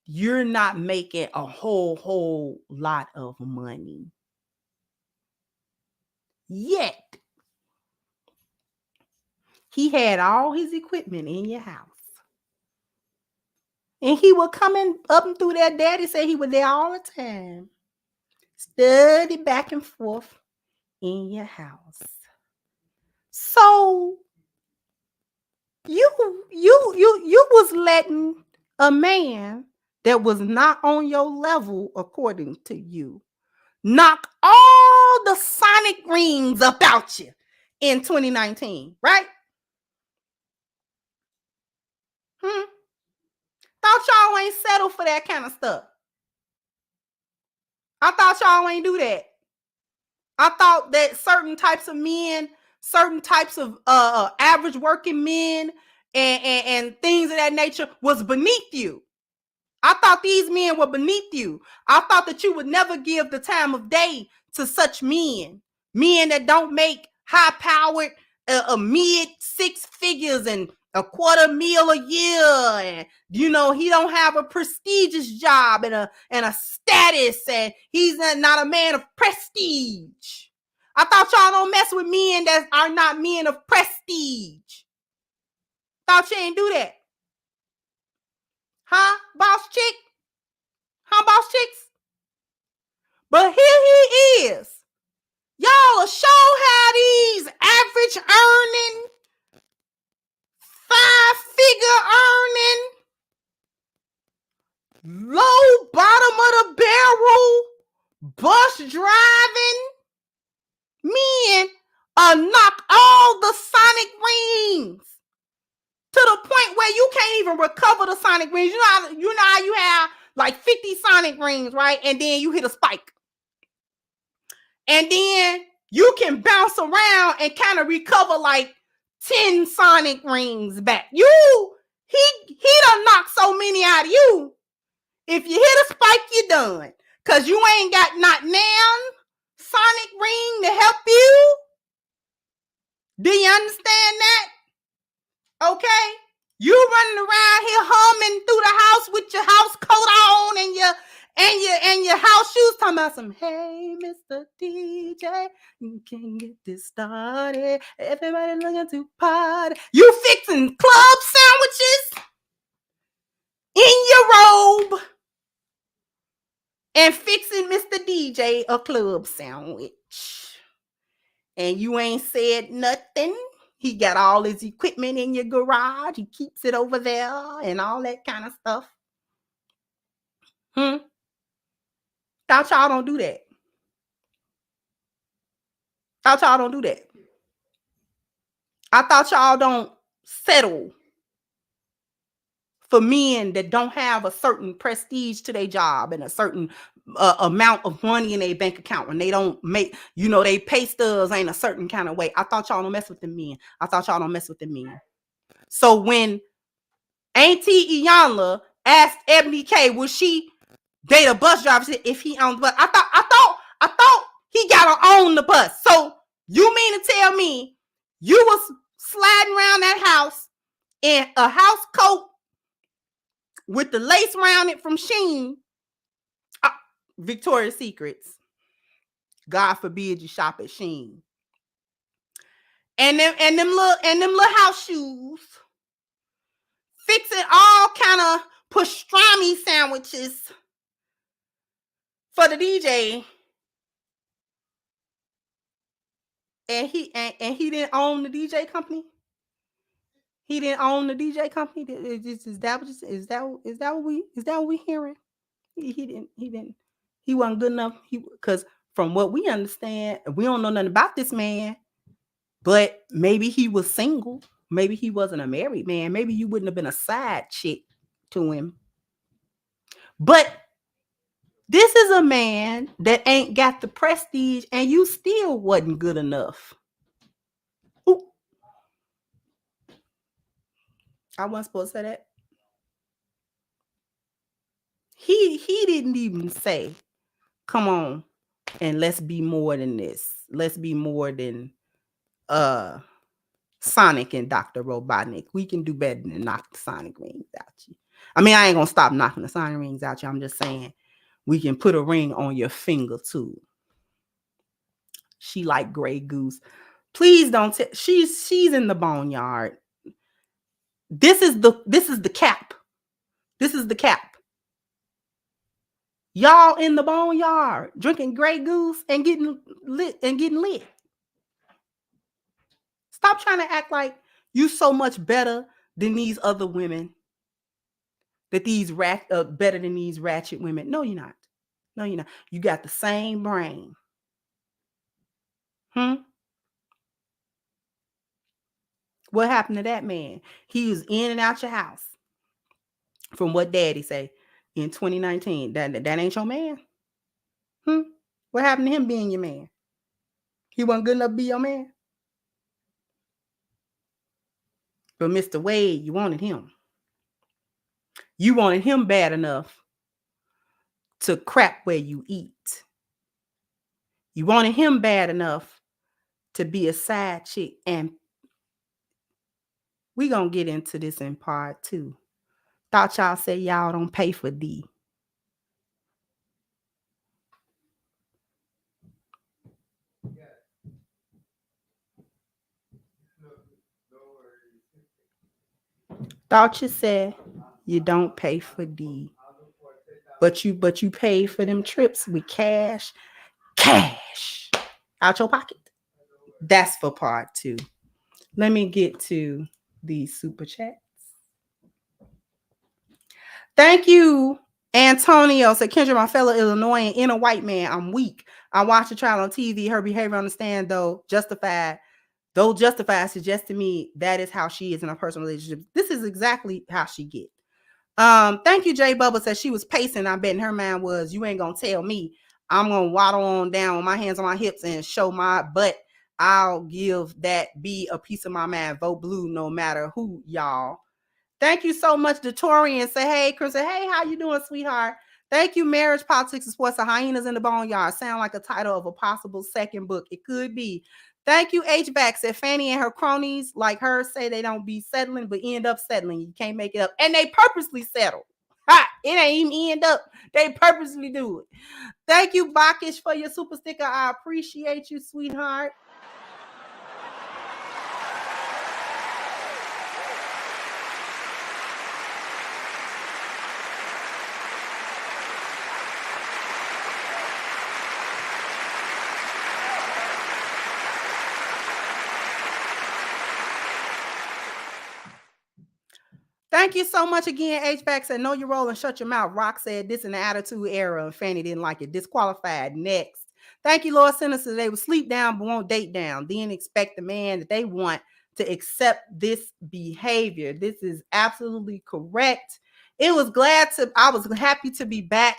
you're not making a whole lot of money yet. He had all his equipment in your house. And he would come in up and through there. Daddy said he was there all the time. Study back and forth in your house. So you was letting a man that was not on your level, according to you, knock all the sonic rings about you in 2019, right? Thought y'all ain't settled for that kind of stuff. I thought y'all ain't do that. I thought that certain types of men, certain types of average working men and things of that nature was beneath you. I thought these men were beneath you. I thought that you would never give the time of day to such men that don't make high-powered mid six figures and $250,000 a year, and he don't have a prestigious job and a status, and he's not a man of prestige. I thought y'all don't mess with men that are not men of prestige. Thought you ain't do that. Huh, boss chick? Huh, boss chicks? But here he is. Y'all will show how these average earning, 5-figure earning, low bottom of the barrel, bus driving men knock all the sonic rings to the point where you can't even recover the sonic rings. You know how you have like 50 sonic rings, right? And then you hit a spike. And then you can bounce around and kind of recover like 10 sonic rings back. He done knocked so many out of you. If you hit a spike, you're done. Because you ain't got not now sonic ring to help you. Do you understand that? Okay? You running around here humming through the house with your house coat on and your house shoes, talking about some, hey, Mr. DJ, you can get this started. Everybody looking to party. You fixing club sandwiches in your robe and fixing Mr. DJ a club sandwich. And you ain't said nothing. He got all his equipment in your garage. He keeps it over there and all that kind of stuff. Thought y'all don't do that. I thought y'all don't settle for men that don't have a certain prestige to their job and a certain amount of money in their bank account, when they don't make, they pay stubs ain't a certain kind of way. I thought y'all don't mess with the men. So when Auntie Iyanla asked Ebony K, would she date a bus driver if he owned the bus? I thought he got to own the bus. So you mean to tell me you was sliding around that house in a house coat with the lace around it from Shein, Victoria's Secrets. God forbid you shop at Shein. And them little house shoes, fixing all kind of pastrami sandwiches for the DJ. And he didn't own the DJ company. Is that what we hearing? He didn't. He wasn't good enough. Because from what we understand, we don't know nothing about this man. But maybe he was single. Maybe he wasn't a married man. Maybe you wouldn't have been a side chick to him. But this is a man that ain't got the prestige, and you still wasn't good enough. Ooh. I wasn't supposed to say that. He didn't even say, come on, and let's be more than this. Let's be more than Sonic and Dr. Robotnik. We can do better than knock the Sonic rings out you. I mean, I ain't gonna stop knocking the Sonic rings out you. I'm just saying we can put a ring on your finger too. She like Grey Goose. Please don't tell. She's in the boneyard. This is the cap. This is the cap. Y'all in the boneyard drinking Grey Goose and getting lit. Stop trying to act like you so much better than these other women. That these better than these ratchet women. No, you're not. You got the same brain. What happened to that man? He was in and out your house. From what Daddy say in 2019. That ain't your man. What happened to him being your man? He wasn't good enough to be your man. But Mr. Wade, you wanted him. You wanted him bad enough to crap where you eat. You wanted him bad enough to be a side chick. And we gonna get into this in part 2. Thought y'all said y'all don't pay for D. Thought you said you don't pay for D. But you pay for them trips with cash out your pocket. That's for part 2. Let me get to the super chats. Thank you, Antonio. Said, Kendra, my fellow Illinoisan, inner white man, I'm weak. I watched the trial on TV. Her behavior on the stand, though justified suggests to me that is how she is in a personal relationship. This is exactly how she get. Thank you, Jay Bubba. Said she was pacing. I bet in her mind was, you ain't gonna tell me I'm gonna waddle on down with my hands on my hips and show my butt. I'll give that be a piece of my mind. Vote blue no matter who, y'all. Thank you so much, Datorian. Say, hey, Chris. Say, hey, how you doing, sweetheart? Thank you, Marriage, Politics, and Sports. The Hyenas in the Boneyard. Sound like a title of a possible second book. It could be. Thank you, H-Back. Said Fanny and her cronies like her say they don't be settling, but end up settling. You can't make it up. And they purposely settle. Ha! It ain't even end up. They purposely do it. Thank you, Bakish, for your super sticker. I appreciate you, sweetheart. Thank you so much again. H-Back said, know your role and shut your mouth. Rock said, this in the attitude era. And Fanny didn't like it. Disqualified. Next. Thank you, Lord Sinister. They will sleep down, but won't date down. Then expect the man that they want to accept this behavior. This is absolutely correct. I was happy to be back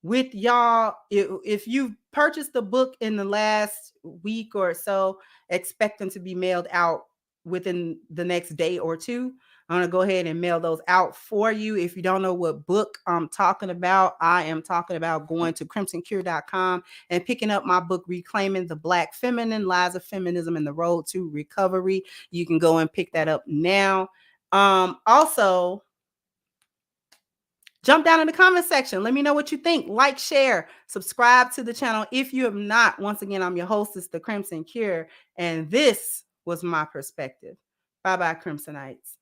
with y'all. If you purchased the book in the last week or so, expect them to be mailed out within the next day or 2. I'm going to go ahead and mail those out for you. If you don't know what book I'm talking about, I am talking about going to crimsoncure.com and picking up my book, Reclaiming the Black Feminine, Lies of Feminism and the Road to Recovery. You can go and pick that up now. Also, jump down in the comment section. Let me know what you think. Like, share, subscribe to the channel. If you have not, once again, I'm your hostess, The Crimson Cure, and this was my perspective. Bye-bye, Crimsonites.